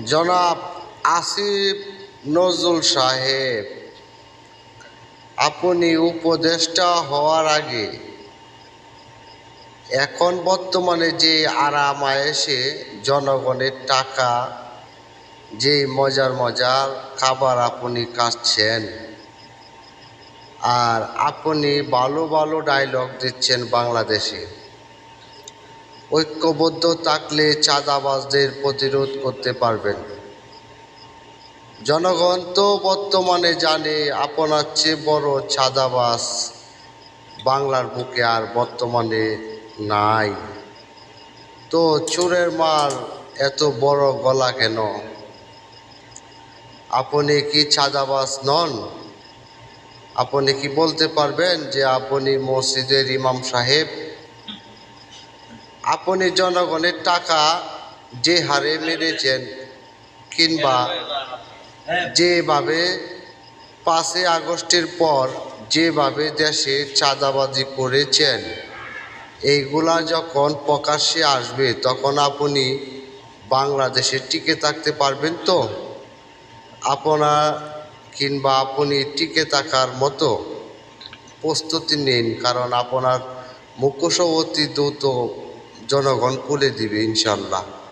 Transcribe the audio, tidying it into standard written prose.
জনাব আসিফ নজরুল সাহেব, আপনি উপদেষ্টা হওয়ার আগে এখন বর্তমানে যে আরাম আয়েশে জনগণের টাকা যে মজার মজার খাবার আপনি খাচ্ছেন, আর আপনি ভালো ভালো ডায়লগ দিচ্ছেন বাংলাদেশে, ঐক্যবদ্ধ থাকলে চাঁদাবাজদের প্রতিরোধ করতে পারবেন। জনগণ তো বর্তমানে জানে আপনার চেয়ে বড় চাঁদাবাজ বাংলার বুকে আর বর্তমানে নাই। তো চোরের মাল এত বড় গলা কেন? আপনি কি চাঁদাবাজ নন? আপনি কি বলতে পারবেন যে আপনি মসজিদের ইমাম সাহেব? আপনি জনগণের টাকা যে হারে মেরেছেন, কিংবা যেভাবে 5ই আগস্টের পর যেভাবে দেশে চাঁদাবাজি করেছেন, এইগুলা যখন প্রকাশ্যে আসবে তখন আপনি বাংলাদেশে টিকে থাকতে পারবেন তো? আপনার কিংবা আপনি টিকে থাকার মতো প্রস্তুতি নিন, কারণ আপনার মুখ্যসভাপতি দ্রুত জনগণ খুলে দিবে ইনশাল্লাহ।